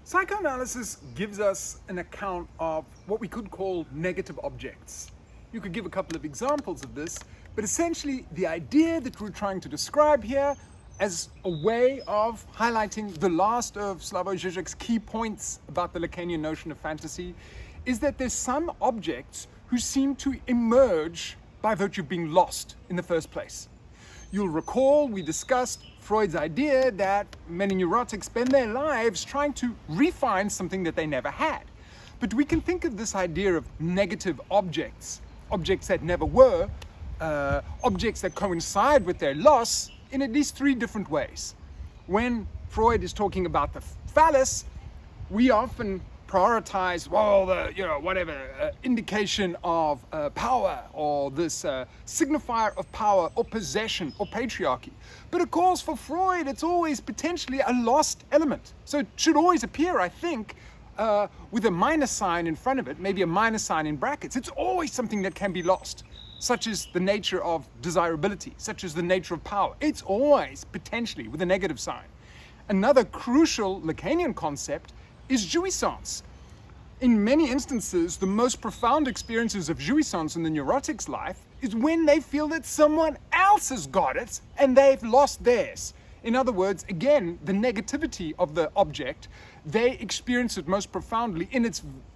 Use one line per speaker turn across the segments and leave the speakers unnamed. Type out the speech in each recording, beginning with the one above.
Psychoanalysis gives us an account of what we could call negative objects. You could give a couple of examples of this, but essentially the idea that we're trying to describe here as a way of highlighting the last of Slavoj Žižek's key points about the Lacanian notion of fantasy is that there's some objects who seem to emerge by virtue of being lost in the first place. You'll recall we discussed Freud's idea that many neurotics spend their lives trying to refine something that they never had. But we can think of this idea of negative objects, objects that never were, objects that coincide with their loss in at least three different ways. When Freud is talking about the phallus, we often prioritize, well, the indication of power, or this signifier of power or possession or patriarchy. But of course for Freud it's always potentially a lost element. So it should always appear, I think, with a minus sign in front of it, maybe a minus sign in brackets. It's always something that can be lost, such as the nature of desirability, such as the nature of power. It's always potentially with a negative sign. Another crucial Lacanian concept is jouissance. In many instances, the most profound experiences of jouissance in the neurotic's life is when they feel that someone else has got it and they've lost theirs. In other words, again, the negativity of the object, they experience it most profoundly in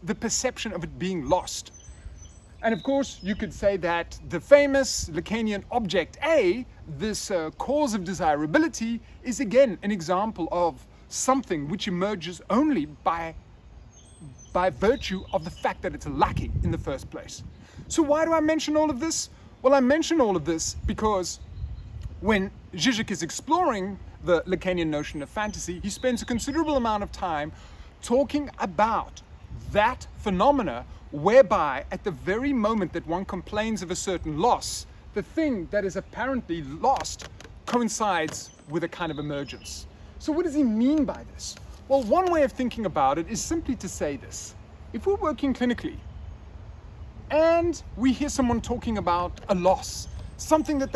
the perception of it being lost. And of course, you could say that the famous Lacanian object A, this cause of desirability, is again an example of something which emerges only by virtue of the fact that it's lacking in the first place. So why do I mention all of this? Well, I mention all of this because when Žižek is exploring the Lacanian notion of fantasy, he spends a considerable amount of time talking about that phenomena whereby at the very moment that one complains of a certain loss, the thing that is apparently lost coincides with a kind of emergence. So what does he mean by this? Well, one way of thinking about it is simply to say this. If we're working clinically and we hear someone talking about a loss, something that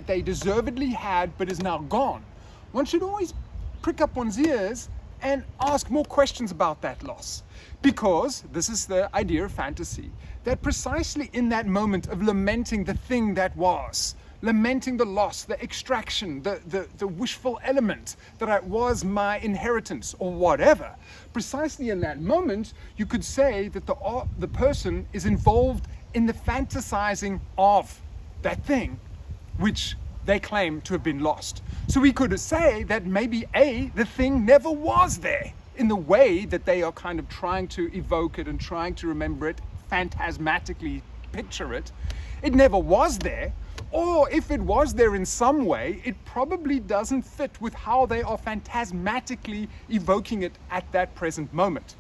they deservedly had but is now gone, one should always prick up one's ears and ask more questions about that loss. Because this is the idea of fantasy, that precisely in that moment of lamenting the thing that was, lamenting the loss, the extraction, the wishful element that it was my inheritance or whatever. Precisely in that moment, you could say that the person is involved in the fantasizing of that thing which they claim to have been lost. So we could say that maybe the thing never was there in the way that they are kind of trying to evoke it and trying to remember it, phantasmatically picture it. It never was there. Or if it was there in some way, it probably doesn't fit with how they are phantasmatically evoking it at that present moment.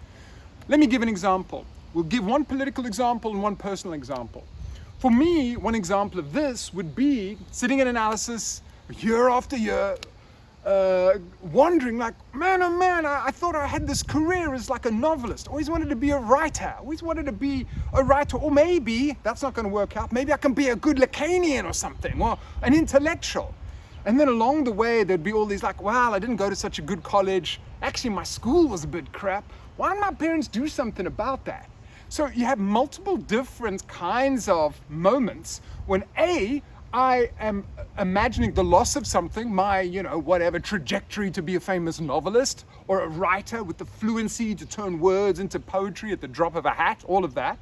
Let me give an example. We'll give one political example and one personal example. For me, one example of this would be sitting in analysis year after year, wondering like, man, oh man, I thought I had this career as like a novelist. Always wanted to be a writer. Always wanted to be a writer. Or maybe, that's not going to work out, maybe I can be a good Lacanian or something, or an intellectual. And then along the way, there'd be all these like, well, I didn't go to such a good college. Actually, my school was a bit crap. Why didn't my parents do something about that? So you have multiple different kinds of moments when I am imagining the loss of something, my, whatever trajectory to be a famous novelist or a writer with the fluency to turn words into poetry at the drop of a hat, all of that.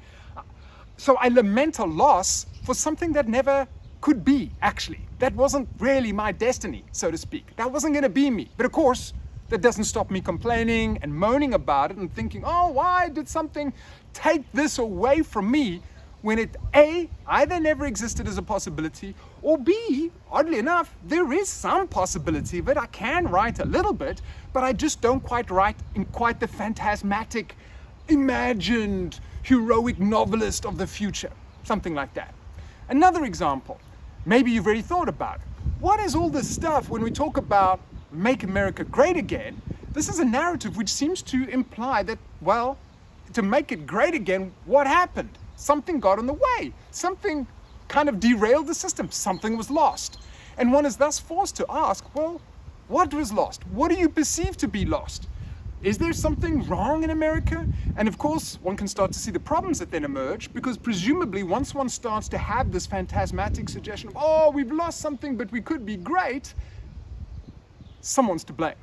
So I lament a loss for something that never could be, actually. That wasn't really my destiny, so to speak. That wasn't going to be me. But of course, that doesn't stop me complaining and moaning about it and thinking, oh, why did something take this away from me? When it either never existed as a possibility, or B, oddly enough, there is some possibility of it. I can write a little bit, but I just don't quite write in quite the phantasmatic, imagined, heroic novelist of the future. Something like that. Another example, maybe you've already thought about it. What is all this stuff when we talk about Make America Great Again? This is a narrative which seems to imply that, well, to make it great again, what happened? Something got in the way. Something kind of derailed the system. Something was lost. And one is thus forced to ask, well, what was lost? What do you perceive to be lost? Is there something wrong in America? And of course, one can start to see the problems that then emerge, because presumably once one starts to have this phantasmatic suggestion of, oh, we've lost something, but we could be great, someone's to blame.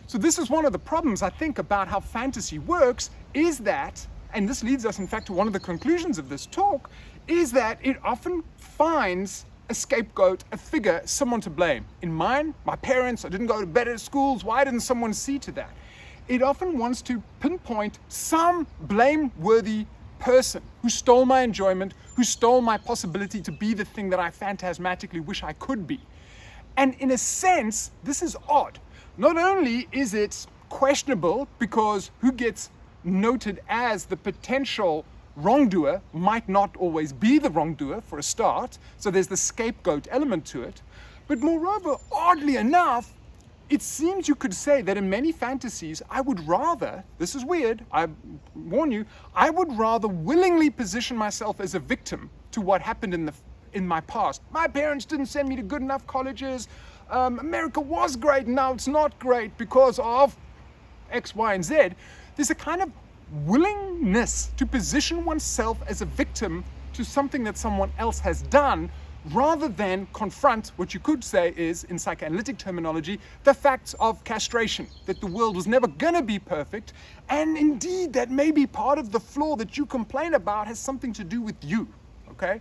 So this is one of the problems, I think, about how fantasy works, is that, and this leads us in fact to one of the conclusions of this talk, is that it often finds a scapegoat, a figure, someone to blame. In mine, my parents, I didn't go to better schools, why didn't someone see to that? It often wants to pinpoint some blameworthy person who stole my enjoyment, who stole my possibility to be the thing that I phantasmatically wish I could be. And in a sense, this is odd. Not only is it questionable, because who gets noted as the potential wrongdoer might not always be the wrongdoer for a start, so there's the scapegoat element to it, but moreover, oddly enough, it seems you could say that in many fantasies, I would rather, this is weird, I warn you, I would rather willingly position myself as a victim to what happened in my past. My parents didn't send me to good enough colleges, America was great, now it's not great because of X, Y, and Z. There's a kind of willingness to position oneself as a victim to something that someone else has done, rather than confront what you could say is, in psychoanalytic terminology, the facts of castration, that the world was never going to be perfect, and indeed that maybe part of the flaw that you complain about has something to do with you, okay?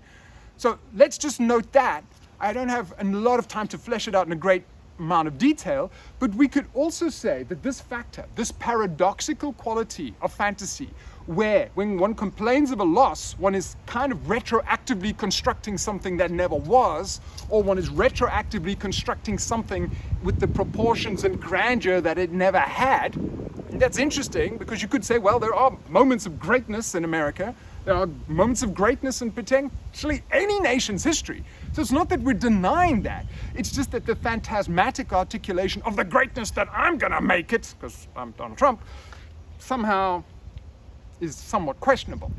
So let's just note that. I don't have a lot of time to flesh it out in a great amount of detail, but we could also say that this factor, this paradoxical quality of fantasy, where when one complains of a loss, one is kind of retroactively constructing something that never was, or one is retroactively constructing something with the proportions and grandeur that it never had. And that's interesting, because you could say, well, there are moments of greatness in America, there are moments of greatness in potentially any nation's history. So it's not that we're denying that. It's just that the phantasmatic articulation of the greatness that I'm gonna make it, because I'm Donald Trump, somehow is somewhat questionable.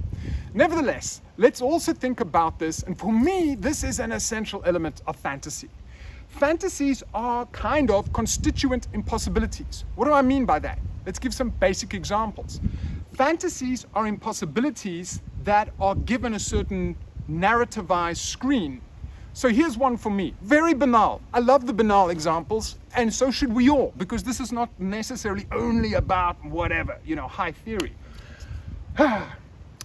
Nevertheless, let's also think about this, and for me, this is an essential element of fantasy. Fantasies are kind of constituent impossibilities. What do I mean by that? Let's give some basic examples. Fantasies are impossibilities that are given a certain narrativized screen. So here's one for me, very banal. I love the banal examples, and so should we all, because this is not necessarily only about whatever, high theory.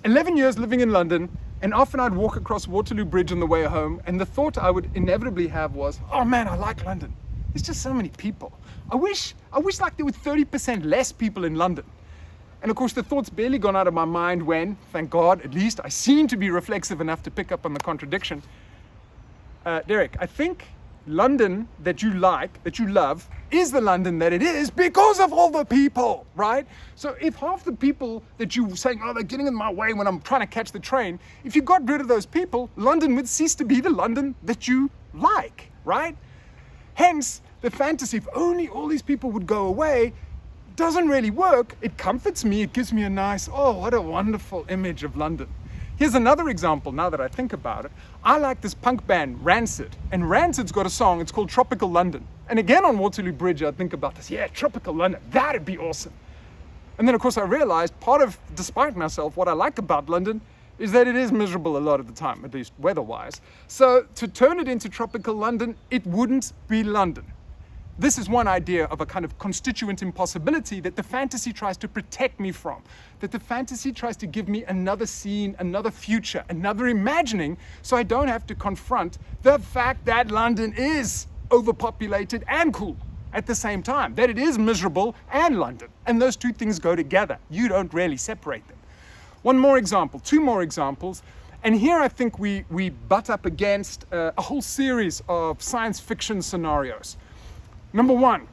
11 years living in London, and often I'd walk across Waterloo Bridge on the way home, and the thought I would inevitably have was, oh man, I like London. There's just so many people. I wish like there were 30% less people in London. And of course, the thought's barely gone out of my mind when, thank God, at least I seem to be reflexive enough to pick up on the contradiction. Derek, I think London that you like, that you love, is the London that it is because of all the people, right? So if half the people that you were saying, oh, they're getting in my way when I'm trying to catch the train, if you got rid of those people, London would cease to be the London that you like, right? Hence, the fantasy, if only all these people would go away, doesn't really work. It comforts me, it gives me a nice, oh, what a wonderful image of London. Here's another example, now that I think about it. I like this punk band, Rancid, and Rancid's got a song, it's called Tropical London. And again on Waterloo Bridge, I think about this, yeah, Tropical London, that'd be awesome. And then of course I realized, part of, despite myself, what I like about London is that it is miserable a lot of the time, at least weather-wise. So to turn it into Tropical London, it wouldn't be London. This is one idea of a kind of constituent impossibility that the fantasy tries to protect me from, that the fantasy tries to give me another scene, another future, another imagining, so I don't have to confront the fact that London is overpopulated and cool at the same time, that it is miserable and London, and those two things go together. You don't really separate them. One more example, two more examples, and here I think we butt up against a whole series of science fiction scenarios. Number one,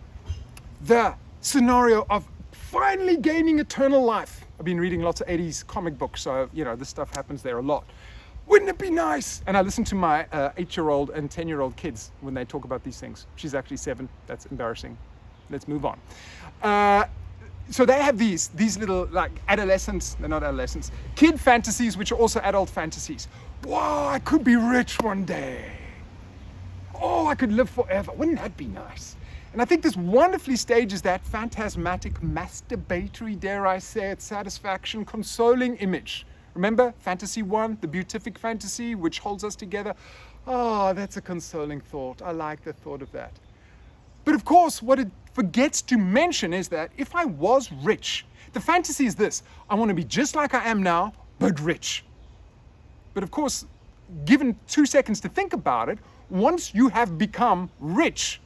the scenario of finally gaining eternal life. I've been reading lots of 80s comic books, so, this stuff happens there a lot. Wouldn't it be nice? And I listen to my 8-year-old and 10-year-old kids when they talk about these things. She's actually 7. That's embarrassing. Let's move on. So they have these little, like, adolescents, they're not adolescents, kid fantasies, which are also adult fantasies. Wow, I could be rich one day. Oh, I could live forever. Wouldn't that be nice? And I think this wonderfully stages that phantasmatic, masturbatory, dare I say it, satisfaction, consoling image. Remember fantasy 1, the beatific fantasy, which holds us together? Oh, that's a consoling thought. I like the thought of that. But of course, what it forgets to mention is that if I was rich, the fantasy is this: I want to be just like I am now, but rich. But of course, given 2 seconds to think about it, once you have become rich,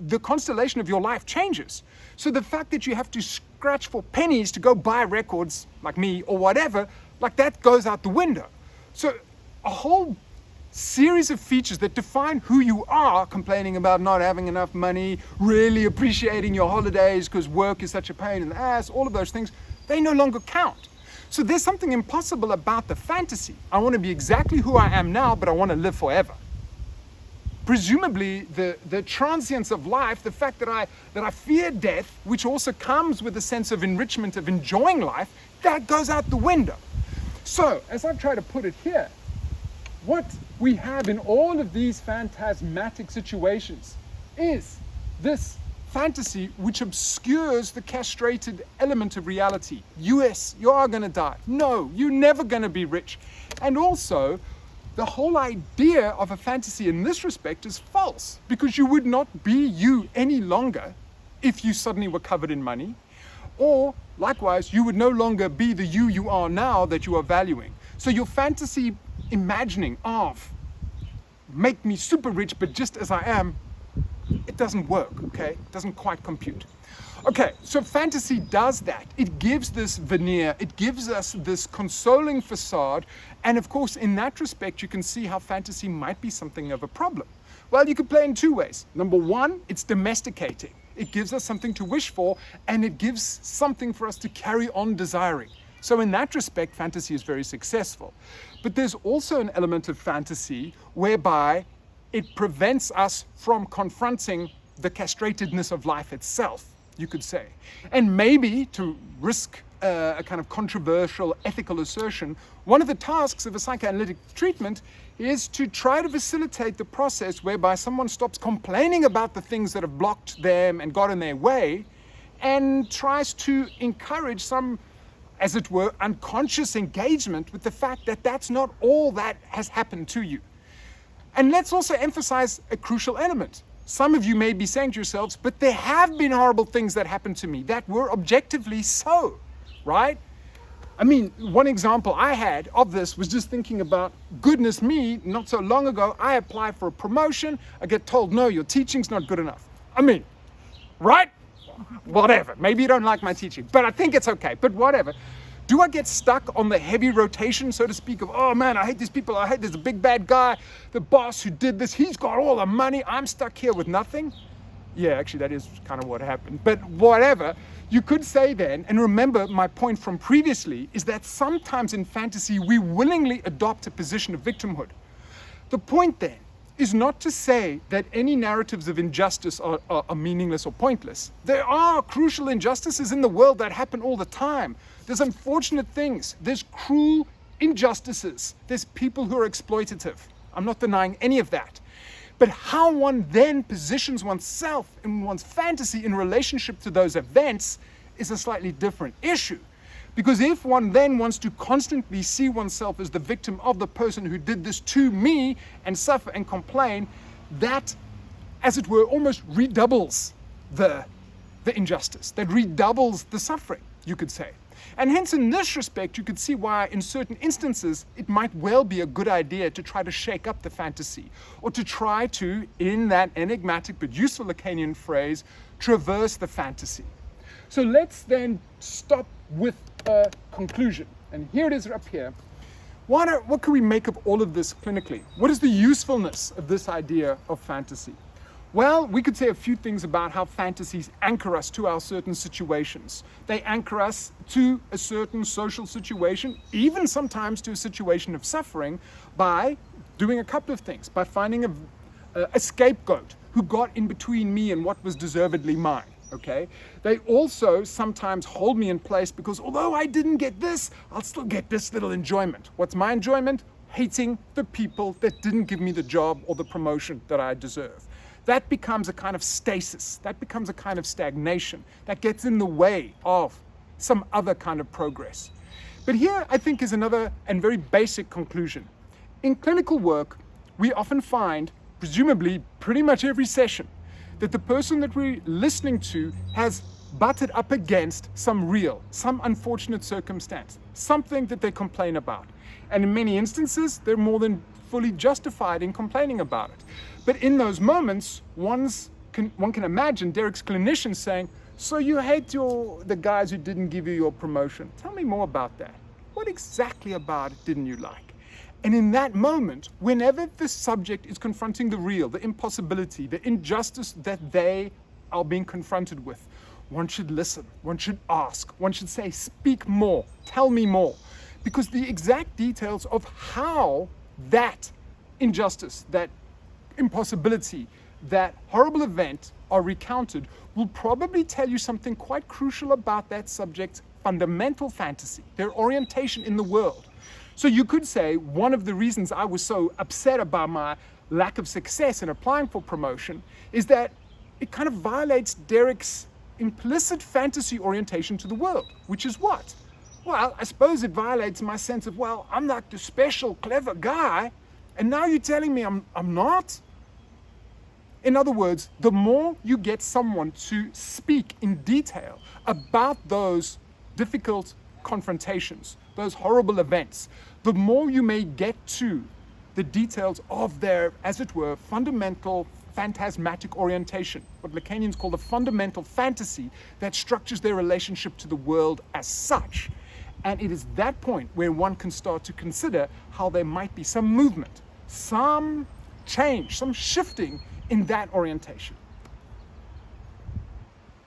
the constellation of your life changes. So the fact that you have to scratch for pennies to go buy records, like me, or whatever, like that goes out the window. So a whole series of features that define who you are, complaining about not having enough money, really appreciating your holidays because work is such a pain in the ass, all of those things, they no longer count. So there's something impossible about the fantasy. I want to be exactly who I am now, but I want to live forever. Presumably, the transience of life, the fact that I fear death, which also comes with a sense of enrichment, of enjoying life, that goes out the window. So, as I've tried to put it here, what we have in all of these phantasmatic situations is this fantasy which obscures the castrated element of reality. Yes, you are going to die. No, you're never going to be rich. And also, the whole idea of a fantasy in this respect is false, because you would not be you any longer if you suddenly were covered in money, or likewise, you would no longer be the you are now that you are valuing. So your fantasy imagining of make me super rich but just as I am, it doesn't work, okay? It doesn't quite compute. Okay, so fantasy does that. It gives this veneer, it gives us this consoling facade, and of course, in that respect, you can see how fantasy might be something of a problem. Well, you could play in 2 ways. Number 1, it's domesticating. It gives us something to wish for, and it gives something for us to carry on desiring. So in that respect, fantasy is very successful. But there's also an element of fantasy whereby it prevents us from confronting the castratedness of life itself, you could say. And maybe, to risk a kind of controversial ethical assertion, one of the tasks of a psychoanalytic treatment is to try to facilitate the process whereby someone stops complaining about the things that have blocked them and got in their way, and tries to encourage some, as it were, unconscious engagement with the fact that that's not all that has happened to you. And let's also emphasize a crucial element. Some of you may be saying to yourselves, but there have been horrible things that happened to me that were objectively so, right? I mean, one example I had of this was just thinking about, goodness me, not so long ago, I apply for a promotion, I get told, no, your teaching's not good enough. I mean, right? Whatever, maybe you don't like my teaching, but I think it's okay, but whatever. Do I get stuck on the heavy rotation, so to speak, of, oh man, I hate these people, I hate this big bad guy, the boss who did this, he's got all the money, I'm stuck here with nothing? Yeah, actually that is kind of what happened, but whatever. You could say then, and remember my point from previously, is that sometimes in fantasy we willingly adopt a position of victimhood. The point then is not to say that any narratives of injustice are meaningless or pointless. There are crucial injustices in the world that happen all the time. There's unfortunate things. There's cruel injustices. There's people who are exploitative. I'm not denying any of that. But how one then positions oneself in one's fantasy in relationship to those events is a slightly different issue. Because if one then wants to constantly see oneself as the victim of the person who did this to me and suffer and complain, that, as it were, almost redoubles the injustice, that redoubles the suffering, you could say. And hence, in this respect, you could see why, in certain instances, it might well be a good idea to try to shake up the fantasy, or to try to, in that enigmatic but useful Lacanian phrase, traverse the fantasy. So let's then stop with a conclusion. And here it is up here. What can we make of all of this clinically? What is the usefulness of this idea of fantasy? Well, we could say a few things about how fantasies anchor us to our certain situations. They anchor us to a certain social situation, even sometimes to a situation of suffering, by doing a couple of things. By finding a scapegoat who got in between me and what was deservedly mine. Okay? They also sometimes hold me in place because although I didn't get this, I'll still get this little enjoyment. What's my enjoyment? Hating the people that didn't give me the job or the promotion that I deserve. that becomes a kind of stasis, that becomes a kind of stagnation, that gets in the way of some other kind of progress. But here, I think, is another and very basic conclusion. In clinical work, we often find, presumably pretty much every session, that the person that we're listening to has butted up against some unfortunate circumstance, something that they complain about. And in many instances, they're more than fully justified in complaining about it. But in those moments, one can imagine Derek's clinician saying, "So you hate the guys who didn't give you your promotion. Tell me more about that. What exactly about it didn't you like?" And in that moment, whenever the subject is confronting the real, the impossibility, the injustice that they are being confronted with, one should listen, one should ask, one should say, "Speak more, tell me more." Because the exact details of how that injustice, that impossibility, that horrible event are recounted will probably tell you something quite crucial about that subject's fundamental fantasy, their orientation in the world. So you could say one of the reasons I was so upset about my lack of success in applying for promotion is that it kind of violates Derek's implicit fantasy orientation to the world, which is what? Well, I suppose it violates my sense of, well, I'm like the special, clever guy, and now you're telling me I'm not? In other words, the more you get someone to speak in detail about those difficult confrontations, those horrible events, the more you may get to the details of their, as it were, fundamental phantasmatic orientation, what Lacanians call the fundamental fantasy that structures their relationship to the world as such. And it is that point where one can start to consider how there might be some movement, some change, some shifting in that orientation.